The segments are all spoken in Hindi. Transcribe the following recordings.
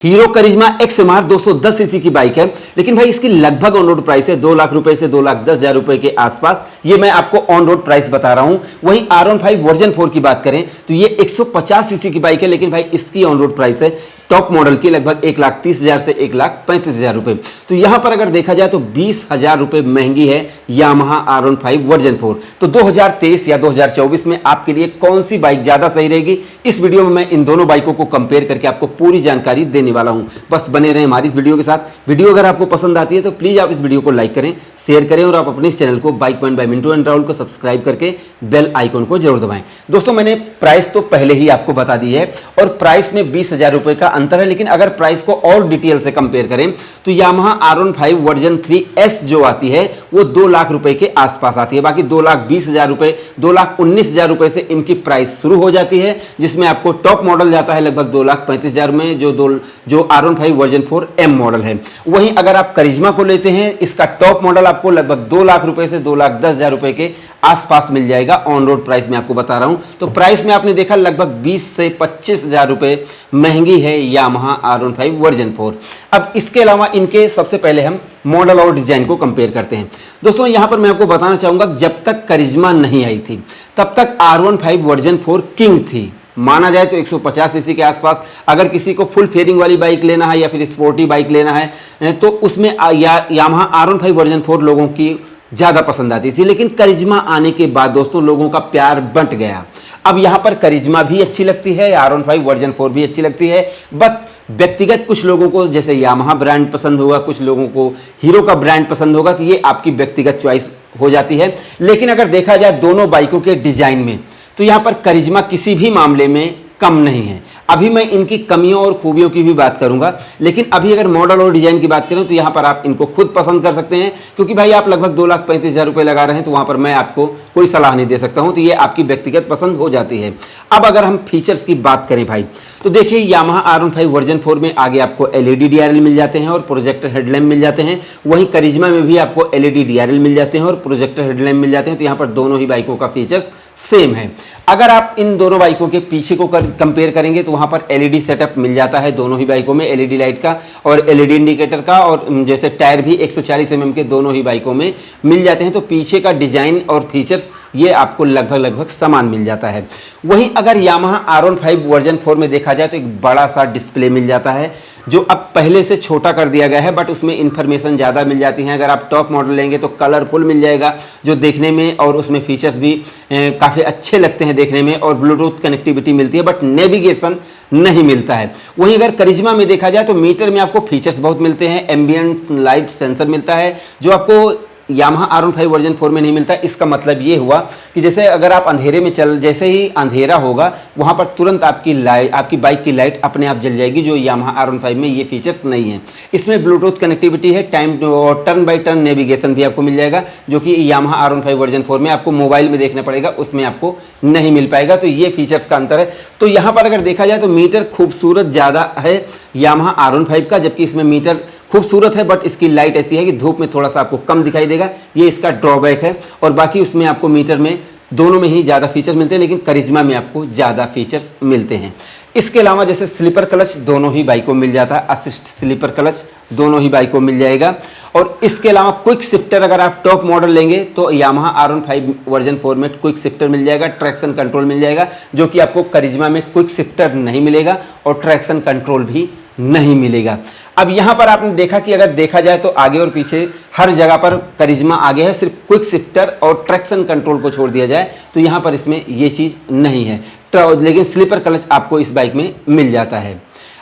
हीरो करिश्मा XMR 210 सीसी की बाइक है, लेकिन भाई इसकी लगभग ऑन रोड प्राइस है 2 लाख रुपए से 2,10,000 रुपए के आसपास। ये मैं आपको ऑन रोड प्राइस बता रहा हूं। वहीं R15 वर्जन 4 की बात करें तो ये 150 सीसी की बाइक है, लेकिन भाई इसकी ऑन रोड प्राइस है टॉप मॉडल की लगभग 1,30,000 से 1,35,000 रुपए। तो यहां पर अगर देखा जाए तो 20,000 रुपए महंगी है यामाहा R15 वर्जन 4। तो 2023 या 2024 में आपके लिए कौन सी बाइक ज्यादा सही रहेगी, इस वीडियो में मैं इन दोनों बाइकों को कंपेयर करके आपको पूरी जानकारी देने वाला हूं। बस बने रहें हमारी इस वीडियो के साथ। वीडियो अगर आपको पसंद आती है तो प्लीज आप इस वीडियो को लाइक करें, शेयर करें और आप अपने इस चैनल को bike point by Mintu and Rahul को सब्सक्राइब करके बेल आइकन को जरूर दबाएं। दोस्तों मैंने प्राइस तो पहले ही आपको बता दी है और प्राइस में 20,000 रुपए का अंतर है, लेकिन अगर प्राइस को और डिटेल से कंपेयर करें तो यामाहा R15 वर्जन 3S जो आती है वो 2 लाख रुपए के आसपास आती है। बाकी 2,20,000 रुपए 2,19,000 रुपए से इनकी प्राइस शुरू हो जाती है, जिसमें आपको टॉप मॉडल जाता है लगभग 2,35,000 में जो R15 वर्जन 4M मॉडल है। वहीं अगर आप करिश्मा को लेते हैं, इसका टॉप मॉडल आपको लगभग 2 लाख रुपए से 2,10,000 रुपए के आसपास मिल जाएगा। ऑन रोड प्राइस में आपको बता रहा हूं, तो प्राइस में आपने देखा लगभग 20 से 25,000 रुपए महंगी है यामाहा R15 वर्जन 4। अब इसके अलावा इनके सबसे पहले हम मॉडल और डिजाइन को कंपेयर करते हैं। दोस्तों यहां पर मैं आपको बताना चाहूंगा, जब तक करिश्मा नहीं आई थी तब तक R15 वर्जन 4 किंग थी। माना जाए तो 150 सीसी के आसपास। अगर किसी को फुल फेयरिंग वाली बाइक लेना है या फिर स्पोर्टी बाइक लेना है तो उसमें यामाहा R15 वर्जन 4 लोगों की ज्यादा पसंद आती थी। लेकिन करिश्मा आने के बाद दोस्तों लोगों का प्यार बंट गया। अब यहां पर करिश्मा भी अच्छी लगती है, R15 वर्जन 4 भी अच्छी लगती है, बट व्यक्तिगत कुछ लोगों को जैसे यामाहा ब्रांड पसंद होगा, कुछ लोगों को हीरो का ब्रांड पसंद होगा, तो ये आपकी व्यक्तिगत चॉइस हो जाती है। लेकिन अगर देखा जाए दोनों बाइकों के डिजाइन में तो यहां पर करिश्मा किसी भी मामले में कम नहीं है। अभी मैं इनकी कमियों और खूबियों की भी बात करूंगा, लेकिन अभी अगर मॉडल और डिजाइन की बात करें तो यहां पर आप इनको खुद पसंद कर सकते हैं, क्योंकि भाई आप लगभग 2,35,000 रुपए लगा रहे हैं तो वहां पर मैं आपको कोई सलाह नहीं दे सकता हूं। तो ये आपकी व्यक्तिगत पसंद हो जाती है। अब अगर हम फीचर्स की बात करें भाई, तो देखिए यामाहा R15 वर्जन 4 में आगे आपको LED DRL मिल जाते हैं और प्रोजेक्टर हेडलैम्प मिल जाते हैं। वहीं करिश्मा में भी आपको LED DRL मिल जाते हैं और प्रोजेक्टर हेडलैम्प मिल जाते हैं। तो यहाँ पर दोनों ही बाइकों का फीचर्स सेम है। अगर आप इन दोनों बाइकों के पीछे को कंपेयर करेंगे तो वहां पर LED सेटअप मिल जाता है दोनों ही बाइकों में, LED लाइट का और LED इंडिकेटर का, और जैसे टायर भी 140 mm के दोनों ही बाइकों में मिल जाते हैं। तो पीछे का डिजाइन और फीचर्स ये आपको लगभग समान मिल जाता है। वहीं अगर यामाहा R15 वर्जन 4 में देखा जाए तो एक बड़ा सा डिस्प्ले मिल जाता है, जो अब पहले से छोटा कर दिया गया है, बट उसमें इंफॉर्मेशन ज़्यादा मिल जाती है। अगर आप टॉप मॉडल लेंगे तो कलरफुल मिल जाएगा जो देखने में, और उसमें फीचर्स भी काफ़ी अच्छे लगते हैं देखने में, और ब्लूटूथ कनेक्टिविटी मिलती है, बट नेविगेशन नहीं मिलता है। वहीं अगर करिश्मा में देखा जाए तो मीटर में आपको फीचर्स बहुत मिलते हैं। एम्बियंट लाइट सेंसर मिलता है जो आपको यामाहा R15 वर्जन 4 में नहीं मिलता। इसका मतलब ये हुआ कि जैसे अगर आप अंधेरे में जैसे ही अंधेरा होगा वहां पर तुरंत आपकी बाइक की लाइट अपने आप जल जाएगी, जो यामाहा R15 में ये फीचर्स नहीं है। इसमें ब्लूटूथ कनेक्टिविटी है, टाइम और टर्न बाय टर्न नेविगेशन भी आपको मिल जाएगा, जो कि यामाहा R15 वर्जन 4 में आपको मोबाइल में देखना पड़ेगा, उसमें आपको नहीं मिल पाएगा। तो ये फीचर्स का अंतर है। तो यहाँ पर अगर देखा जाए तो मीटर खूबसूरत ज़्यादा है यामाहा R15 का, जबकि इसमें मीटर खूबसूरत है बट इसकी लाइट ऐसी है कि धूप में थोड़ा सा आपको कम दिखाई देगा, ये इसका ड्रॉबैक है। और बाकी उसमें आपको मीटर में दोनों में ही ज़्यादा फीचर्स मिलते हैं, लेकिन करिश्मा में आपको ज़्यादा फीचर्स मिलते हैं। इसके अलावा जैसे स्लीपर क्लच दोनों ही बाइकों मिल जाता है, असिस्ट स्लीपर क्लच दोनों ही बाइकों मिल जाएगा। और इसके अलावा क्विक शिफ्टर अगर आप टॉप मॉडल लेंगे तो यामाहा R15 वर्जन 4 में क्विक शिफ्टर मिल जाएगा, ट्रैक्शन कंट्रोल मिल जाएगा, जो कि आपको करिश्मा में क्विक शिफ्टर नहीं मिलेगा और ट्रैक्शन कंट्रोल भी नहीं मिलेगा। अब यहां पर आपने देखा कि अगर देखा जाए तो आगे और पीछे हर जगह पर करिश्मा आगे है, सिर्फ क्विक शिफ्टर और ट्रैक्शन कंट्रोल को छोड़ दिया जाए तो यहां पर इसमें ये चीज नहीं है, लेकिन स्लीपर क्लच आपको इस बाइक में मिल जाता है।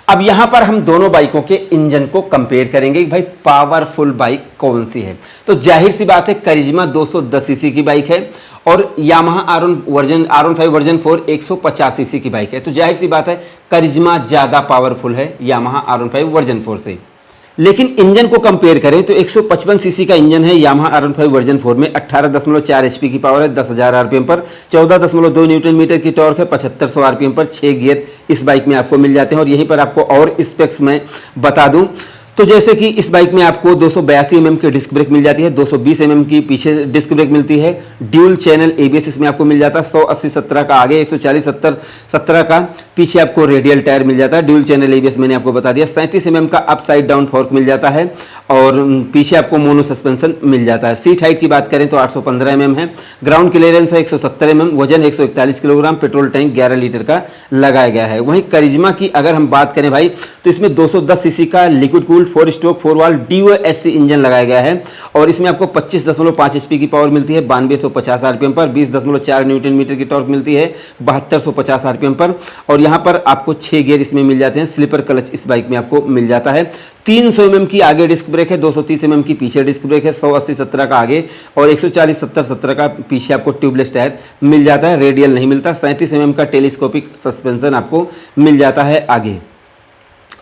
अब यहां पर हम दोनों बाइकों के इंजन को कंपेयर करेंगे कि भाई पावरफुल बाइक कौन सी है। तो जाहिर सी बात है करिश्मा 210 सीसी की बाइक है और यामाहा R15 वर्जन 4 150 सीसी की बाइक है। तो जाहिर सी बात है करिश्मा ज़्यादा पावरफुल है यामाहा R15 वर्जन 4 से। लेकिन इंजन को कंपेयर करें तो 155 सीसी का इंजन है यामाहा R15 वर्जन 4 में, 18.4 HP की पावर है, 10,000 RPM पर, 14.2 न्यूटन मीटर की टॉर्क है, 7500 RPM पर, 6 गियर इस बाइक में आपको मिल जाते हैं। और यहीं पर आपको और स्पेक्स मैं बता दूं तो जैसे कि इस बाइक में आपको 282 mm की डिस्क ब्रेक मिल जाती है, 220 mm की पीछे डिस्क ब्रेक मिलती है, ड्यूल चैनल एबीएस इसमें आपको मिल जाता है, 180/17 का आगे, 140/17 का पीछे आपको रेडियल टायर मिल जाता है, ड्यूल चैनल एबीएस मैंने आपको बता दिया, 37 mm का अपसाइड डाउन फोर्क मिल जाता है और पीछे आपको मोनो सस्पेंशन मिल जाता है। सीट हाइट की बात करें तो 815 mm है, ग्राउंड क्लियरेंस है 170 mm, वजन 141 किलोग्राम, पेट्रोल टैंक 11 लीटर का लगाया गया है। वहीं करिश्मा की अगर हम बात करें भाई तो इसमें 210 सीसी का liquid cooled 4 stroke 4 valve DOSC engine लगाया गया है और इसमें आपको 25.5 HP की पावर मिलती है 9250 आरपीएम पर, 20.4 न्यूटन मीटर की टॉर्क मिलती है 7250 आरपीएम पर और यहाँ पर आपको 6 गियर इसमें मिल जाते हैं, स्लीपर क्लच इस बाइक में आपको मिल जाता है। 300 mm की आगे डिस्क ब्रेक है, 230 mm की पीछे डिस्क ब्रेक है, 180/17 का आगे और 140/17 का पीछे आपको ट्यूबलेस टायर मिल जाता है, रेडियल नहीं मिलता। 37 mm का टेलीस्कोपिक सस्पेंशन आपको मिल जाता है आगे।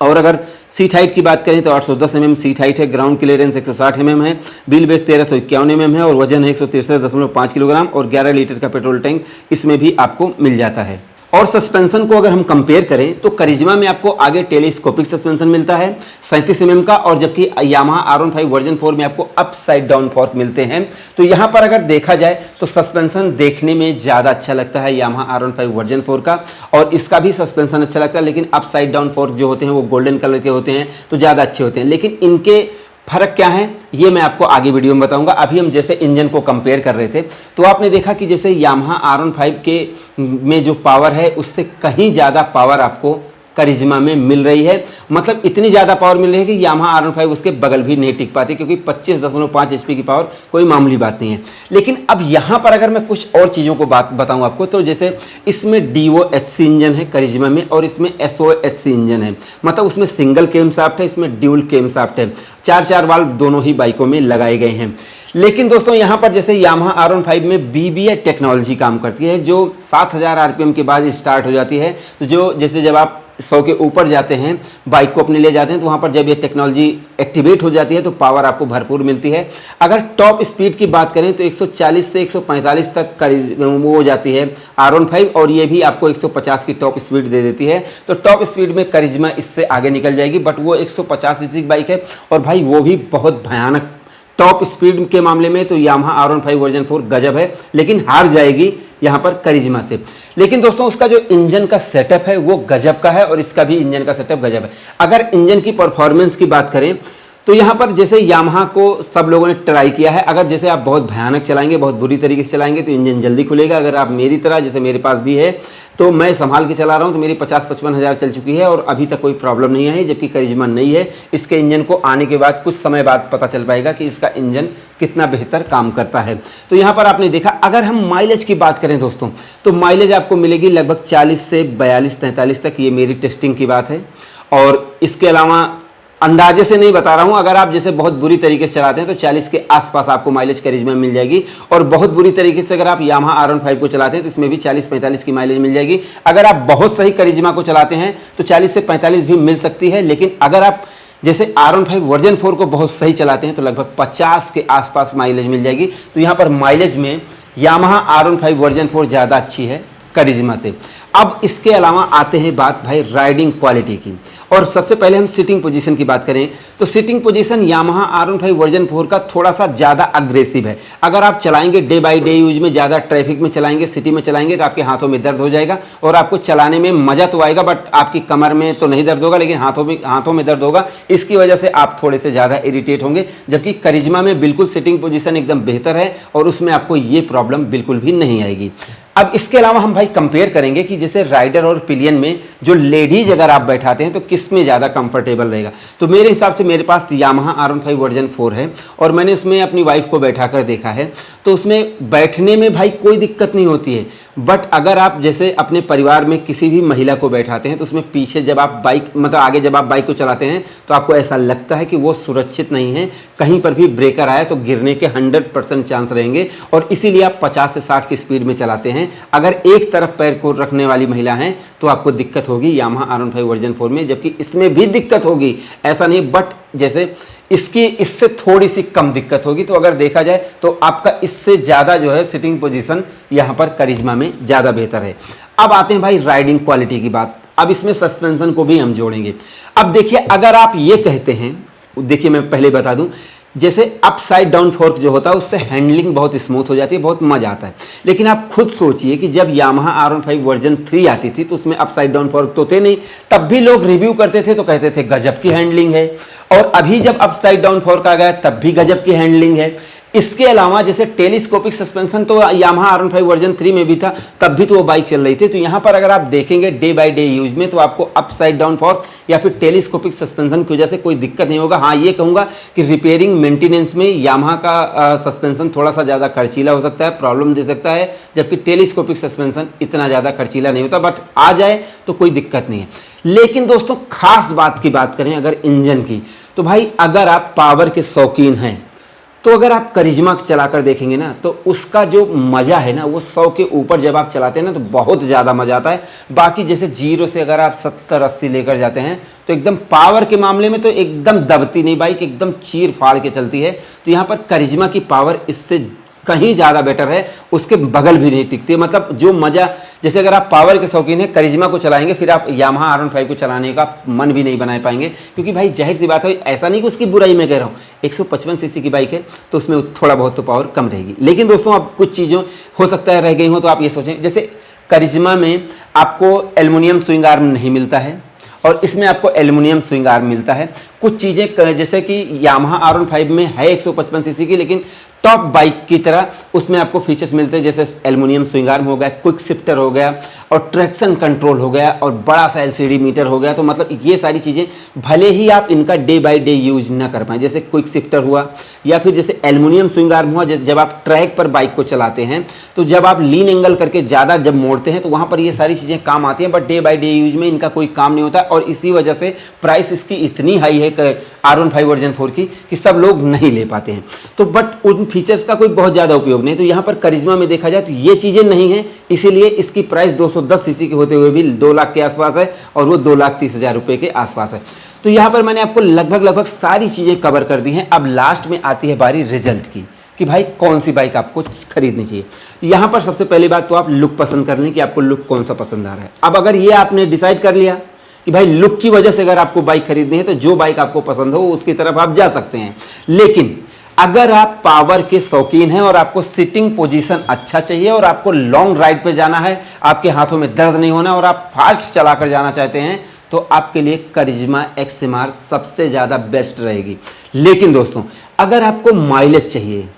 और अगर सीट हाइट की बात करें तो 810 mm सीट हाइट है, ग्राउंड क्लियरेंस 160 mm है, व्हील बेस 1351 mm है और वजन है 163.5 किलोग्राम और 11 लीटर का पेट्रोल टैंक इसमें भी आपको मिल जाता है। और सस्पेंशन को अगर हम कंपेयर करें तो करिश्मा में आपको आगे टेलीस्कोपिक सस्पेंशन मिलता है 37 mm का और जबकि यामाहा R15 वर्जन 4 में आपको अपसाइड डाउन फोर्क मिलते हैं। तो यहाँ पर अगर देखा जाए तो सस्पेंशन देखने में ज़्यादा अच्छा लगता है यामाहा R15 वर्जन 4 का और इसका भी सस्पेंशन अच्छा लगता है, लेकिन अपसाइड डाउन फोर्क जो होते हैं वो गोल्डन कलर के होते हैं तो ज़्यादा अच्छे होते हैं। लेकिन इनके फर्क क्या है ये मैं आपको आगे वीडियो में बताऊंगा। अभी हम जैसे इंजन को कंपेयर कर रहे थे तो आपने देखा कि जैसे यामाहा R15 के में जो पावर है उससे कहीं ज़्यादा पावर आपको करिश्मा में मिल रही है, मतलब इतनी ज़्यादा पावर मिल रही है कि यामाहा R15 उसके बगल भी नहीं टिक पाती, क्योंकि 25.5 HP की पावर कोई मामूली बात नहीं है। लेकिन अब यहाँ पर अगर मैं कुछ और चीज़ों को बात बताऊँ आपको तो जैसे इसमें DOSC इंजन है करिश्मा में और इसमें SOSC इंजन है, मतलब उसमें सिंगल केम शाफ्ट है, इसमें ड्यूल केम शाफ्ट है, 4 वाल्व दोनों ही बाइकों में लगाए गए हैं। लेकिन दोस्तों यहाँ पर जैसे यामाहा R15 में BBA टेक्नोलॉजी काम करती है जो 7000 आरपीएम के बाद स्टार्ट हो जाती है। तो जो जैसे जब आप 100 के ऊपर जाते हैं बाइक को अपने ले जाते हैं तो वहाँ पर जब ये टेक्नोलॉजी एक्टिवेट हो जाती है तो पावर आपको भरपूर मिलती है। अगर टॉप स्पीड की बात करें तो 140 से 145 तक वो हो जाती है R15 और ये भी आपको 150 की टॉप स्पीड दे देती है। तो टॉप स्पीड में करिश्मा इससे आगे निकल जाएगी, बट वो 150 सीसी की बाइक है और भाई वो भी बहुत भयानक टॉप स्पीड के मामले में तो यामाहा R15 वर्जन 4 गजब है, लेकिन हार जाएगी यहाँ पर करिश्मा से। लेकिन दोस्तों उसका जो इंजन का सेटअप है वो गजब का है और इसका भी इंजन का सेटअप गजब है। अगर इंजन की परफॉर्मेंस की बात करें तो यहाँ पर जैसे यामाहा को सब लोगों ने ट्राई किया है, अगर जैसे आप बहुत भयानक चलाएंगे, बहुत बुरी तरीके से चलाएंगे तो इंजन जल्दी खुलेगा। अगर आप मेरी तरह जैसे मेरे पास भी है तो मैं संभाल के चला रहा हूँ तो मेरी 50-55 हज़ार चल चुकी है और अभी तक कोई प्रॉब्लम नहीं है, जबकि करिश्मा नहीं है। इसके इंजन को आने के बाद कुछ समय बाद पता चल पाएगा कि इसका इंजन कितना बेहतर काम करता है। तो यहाँ पर आपने देखा, अगर हम माइलेज की बात करें दोस्तों तो माइलेज आपको मिलेगी लगभग 40 से 42-43 तक, ये मेरी टेस्टिंग की बात है। और इसके अलावा अंदाजे से नहीं बता रहा हूं, अगर आप जैसे बहुत बुरी तरीके से चलाते हैं तो 40 के आसपास आपको माइलेज करिश्मा में मिल जाएगी और बहुत बुरी तरीके से अगर आप यामाहा R15 को चलाते हैं तो इसमें भी 40-45 की माइलेज मिल जाएगी। अगर आप बहुत सही करिश्मा को चलाते हैं तो 40 से 45 भी मिल सकती है, लेकिन अगर आप जैसे R15 वर्जन 4 को बहुत सही चलाते हैं तो लगभग 50 के आसपास माइलेज मिल जाएगी। तो यहाँ पर माइलेज में यामाहा R15 वर्जन 4 ज़्यादा अच्छी है करिश्मा से। अब इसके अलावा आते हैं बात भाई राइडिंग क्वालिटी की, और सबसे पहले हम सीटिंग पोजीशन की बात करें तो seating position Yamaha R15 version 4 का थोड़ा सा ज़्यादा अग्रेसिव है। अगर आप चलाएंगे डे बाय डे यूज में, ज़्यादा ट्रैफिक में चलाएंगे, सिटी में चलाएंगे तो आपके हाथों में दर्द हो जाएगा और आपको चलाने में मज़ा तो आएगा, बट आपकी कमर में तो नहीं दर्द होगा लेकिन हाथों में दर्द होगा। इसकी वजह से आप थोड़े से ज़्यादा इरिटेट होंगे, जबकि करिश्मा में बिल्कुल सीटिंग पोजीशन एकदम बेहतर है और उसमें आपको ये प्रॉब्लम बिल्कुल भी नहीं आएगी। अब इसके अलावा हम भाई कंपेयर करेंगे कि जैसे राइडर और पिलियन में जो लेडीज अगर आप बैठाते हैं तो किस में ज़्यादा कंफर्टेबल रहेगा। तो मेरे हिसाब से मेरे पास यामाहा R15 वर्जन 4 है और मैंने उसमें अपनी वाइफ को बैठा कर देखा है तो उसमें बैठने में भाई कोई दिक्कत नहीं होती है। बट अगर आप जैसे अपने परिवार में किसी भी महिला को बैठाते हैं तो उसमें पीछे जब आप बाइक मतलब आगे जब आप बाइक को चलाते हैं तो आपको ऐसा लगता है कि वो सुरक्षित नहीं है, कहीं पर भी ब्रेकर आया तो गिरने के 100% चांस रहेंगे और इसीलिए आप 50 से 60 की स्पीड में चलाते हैं। अगर एक तरफ पैर को रखने वाली महिला हैं तो आपको दिक्कत होगी यामाहा R15 वर्जन 4 में, जबकि इसमें भी दिक्कत होगी ऐसा नहीं, बट जैसे इससे थोड़ी सी कम दिक्कत होगी। तो अगर देखा जाए तो आपका इससे ज़्यादा जो है सिटिंग पोजीशन यहाँ पर करिश्मा में ज़्यादा बेहतर है। अब आते हैं भाई राइडिंग क्वालिटी की बात। अब इसमें सस्पेंशन को भी हम जोड़ेंगे। अब देखिए, अगर आप ये कहते हैं देखिए मैं पहले बता दूं, जैसे अप साइड डाउन फोर्क जो होता है उससे हैंडलिंग बहुत स्मूथ हो जाती है, बहुत मजा आता है। लेकिन आप खुद सोचिए कि जब यामाहा R15 वर्जन 3 आती थी तो उसमें अप साइड डाउन फोर्क तो थे नहीं, तब भी लोग रिव्यू करते थे तो कहते थे गजब की हैंडलिंग है। और अभी जब अप साइड डाउन फोर्क आ गया तब भी गजब की हैंडलिंग है। इसके अलावा जैसे टेलीस्कोपिक सस्पेंशन तो यामाहा R15 वर्जन 3 में भी था, तब भी तो वो बाइक चल रही थी। तो यहाँ पर अगर आप देखेंगे डे बाय डे यूज में तो आपको अप साइड डाउन फोर्क या फिर टेलीस्कोपिक सस्पेंशन की वजह से कोई दिक्कत नहीं होगा। हाँ, ये कहूँगा कि रिपेयरिंग मेंटेनेंस में यामाहा का सस्पेंशन थोड़ा सा ज़्यादा खर्चीला हो सकता है, प्रॉब्लम दे सकता है, जबकि टेलीस्कोपिक सस्पेंशन इतना ज़्यादा खर्चीला नहीं होता, बट आ जाए तो कोई दिक्कत नहीं है। लेकिन दोस्तों खास बात की बात करें अगर इंजन की, तो भाई अगर आप पावर के शौकीन हैं तो अगर आप करिश्मा चलाकर देखेंगे ना तो उसका जो मज़ा है ना वो 100 के ऊपर जब आप चलाते हैं ना तो बहुत ज़्यादा मज़ा आता है। बाकी जैसे 0 से अगर आप 70-80 लेकर जाते हैं तो एकदम पावर के मामले में तो एकदम दबती नहीं बाइक, एकदम चीर फाड़ के चलती है। तो यहाँ पर करिश्मा की पावर इससे कहीं ज़्यादा बेटर है, उसके बगल भी नहीं टिकती। मतलब जो मज़ा, जैसे अगर आप पावर के शौकीन हैं करिश्मा को चलाएंगे फिर आप यामाहा R15 को चलाने का मन भी नहीं बना पाएंगे, क्योंकि भाई जाहिर सी बात है, ऐसा नहीं कि उसकी बुराई मैं कह रहा हूँ, 155 सीसी की बाइक है तो उसमें थोड़ा बहुत तो पावर कम रहेगी। लेकिन दोस्तों अब कुछ चीज़ों हो सकता है रह गई हो तो आप ये सोचें, जैसे करिश्मा में आपको एल्युमिनियम स्विंग आर्म नहीं मिलता है और इसमें आपको एल्युमिनियम स्विंग आर्म मिलता है। कुछ चीज़ें जैसे कि यामाहा R15 में है 155 सीसी की, लेकिन टॉप बाइक की तरह उसमें आपको फीचर्स मिलते हैं, जैसे एल्युमिनियम स्विंग आर्म हो गया, क्विक शिफ्टर हो गया और ट्रैक्शन कंट्रोल हो गया और बड़ा सा LCD मीटर हो गया। तो मतलब ये सारी चीज़ें भले ही आप इनका डे बाय डे यूज ना कर पाएँ, जैसे क्विक शिफ्टर हुआ या फिर जैसे एल्युमिनियम स्विंग आर्म हुआ, जब आप ट्रैक पर बाइक को चलाते हैं तो जब आप लीन एंगल करके ज़्यादा जब मोड़ते हैं तो वहाँ पर ये सारी चीज़ें काम आती हैं, but day by day use में इनका कोई काम नहीं होता। और इसी वजह से प्राइस इसकी इतनी हाई है R15 वर्जन 4 की कि सब लोग नहीं ले पाते हैं। तो बट उन फीचर्स का कोई बहुत ज़्यादा उपयोग नहीं। तो यहाँ पर करिश्मा में देखा जाए तो ये चीज़ें नहीं है, इसीलिए इसकी प्राइस 210 सीसी के होते हुए भी 2 लाख के आसपास है और वो 2,30,000 रुपये के आसपास है। तो यहाँ पर मैंने आपको लगभग सारी चीज़ें कवर कर दी हैं। अब लास्ट में आती है बारी रिजल्ट की कि भाई कौन सी बाइक आपको खरीदनी चाहिए। यहाँ पर सबसे पहली बात तो आप लुक पसंद कर लें कि आपको लुक कौन सा पसंद आ रहा है। अब अगर ये आपने डिसाइड कर लिया कि भाई लुक की वजह से अगर आपको बाइक खरीदनी है तो जो बाइक आपको पसंद हो उसकी तरफ आप जा सकते हैं। लेकिन अगर आप पावर के शौकीन हैं और आपको सिटिंग पोजीशन अच्छा चाहिए और आपको लॉन्ग राइड पे जाना है, आपके हाथों में दर्द नहीं होना और आप फास्ट चलाकर जाना चाहते हैं, तो आपके लिए करिश्मा XMR सबसे ज़्यादा बेस्ट रहेगी। लेकिन दोस्तों अगर आपको माइलेज चाहिए,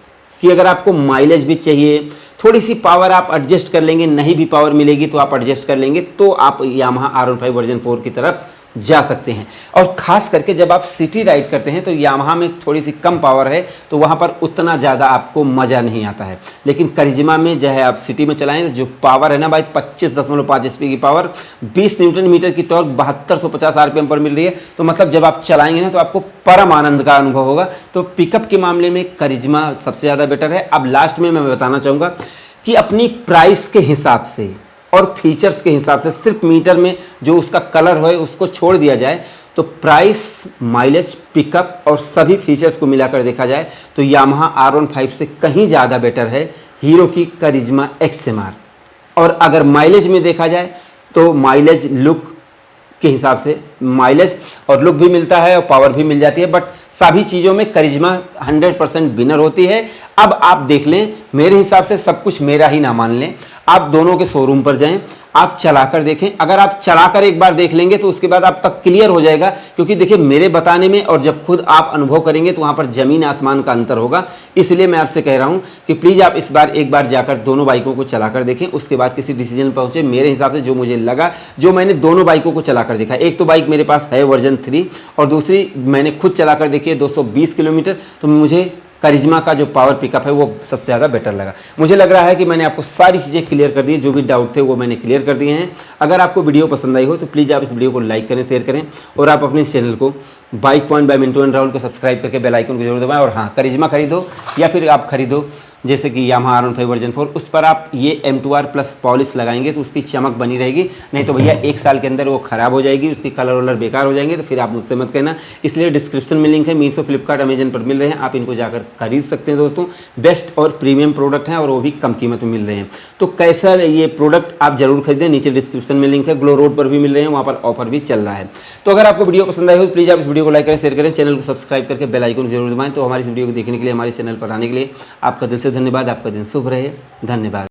कि अगर आपको माइलेज भी चाहिए, थोड़ी सी पावर आप एडजस्ट कर लेंगे, नहीं भी पावर मिलेगी तो आप एडजस्ट कर लेंगे, तो आप यामाहा R15 वर्जन 4 की तरफ जा सकते हैं। और ख़ास करके जब आप सिटी राइड करते हैं तो यामाहा में थोड़ी सी कम पावर है तो वहाँ पर उतना ज़्यादा आपको मज़ा नहीं आता है। लेकिन करिश्मा में जो है आप सिटी में चलाएं तो जो पावर है ना भाई 25.5 HP की पावर, 20 न्यूटन मीटर की टॉर्क, 7250 RPM पर मिल रही है। तो मतलब जब आप चलाएंगे ना तो आपको परम आनंद का अनुभव होगा। तो पिकअप के मामले में करिश्मा सबसे ज़्यादा बेटर है। अब लास्ट में मैं बताना चाहूँगा कि अपनी प्राइस के हिसाब से और फीचर्स के हिसाब से, सिर्फ मीटर में जो उसका कलर है उसको छोड़ दिया जाए तो प्राइस, माइलेज, पिकअप और सभी फीचर्स को मिलाकर देखा जाए तो यामाहा R15 से कहीं ज़्यादा बेटर है हीरो की करिश्मा XMR। और अगर माइलेज में देखा जाए तो माइलेज लुक के हिसाब से माइलेज और लुक भी मिलता है और पावर भी मिल जाती है, बट सभी चीज़ों में करिश्मा 100% विनर होती है। अब आप देख लें, मेरे हिसाब से सब कुछ मेरा ही ना मान लें, आप दोनों के शोरूम पर जाएं, आप चलाकर देखें। अगर आप चलाकर एक बार देख लेंगे तो उसके बाद आपका क्लियर हो जाएगा, क्योंकि देखिए मेरे बताने में और जब खुद आप अनुभव करेंगे तो वहाँ पर ज़मीन आसमान का अंतर होगा। इसलिए मैं आपसे कह रहा हूँ कि प्लीज़ आप इस बार एक बार जाकर दोनों बाइकों को चलाकर देखें, उसके बाद किसी डिसीजन पहुँचे। मेरे हिसाब से जो मुझे लगा, जो मैंने दोनों बाइकों को चलाकर देखा, एक तो बाइक मेरे पास है वर्जन 3 और दूसरी मैंने खुद चलाकर देखी है 220 किलोमीटर, तो मुझे करिश्मा का जो पावर पिकअप है वो सबसे ज़्यादा बेटर लगा। मुझे लग रहा है कि मैंने आपको सारी चीज़ें क्लियर कर दी, जो भी डाउट थे वो मैंने क्लियर कर दिए हैं। अगर आपको वीडियो पसंद आई हो तो प्लीज़ आप इस वीडियो को लाइक करें, शेयर करें और आप अपने चैनल को bike point by Mintu and Rahul को सब्सक्राइब करके बेल आइकन को जरूर दबाएं। और हाँ, करिश्मा खरीदो या फिर आप खरीदो जैसे कि यामाहा R15 वर्जन 4, उस पर आप ये M2R प्लस पॉलिश लगाएंगे तो उसकी चमक बनी रहेगी। नहीं तो भैया 1 साल के अंदर वो खराब हो जाएगी, उसकी कलर वलर बेकार हो जाएंगे, तो फिर आप मुझसे मत कहना। इसलिए डिस्क्रिप्शन में लिंक है, मीशो, फ्लिपकार्ट, अमेजन पर मिल रहे हैं, आप इनको जाकर खरीद सकते हैं दोस्तों। बेस्ट और प्रीमियम प्रोडक्ट हैं और वो भी कम कीमत में मिल रहे हैं। तो कैसा ये प्रोडक्ट आप जरूर खरीदें, नीचे डिस्क्रिप्शन में लिंक है। ग्लो रोड पर भी मिल रहे हैं, वहाँ पर ऑफर भी चल रहा है। तो अगर आपको वीडियो पसंद आई हो तो प्लीज़ आप इस वीडियो को लाइक करें, शेयर करें, चैनल को सब्सक्राइब करके बेल आइकन जरूर दबाएं। तो हमारी इस वीडियो को देखने के लिए, हमारे चैनल पर आने के लिए आपका दिल से धन्यवाद। आपका दिन शुभ रहे। धन्यवाद।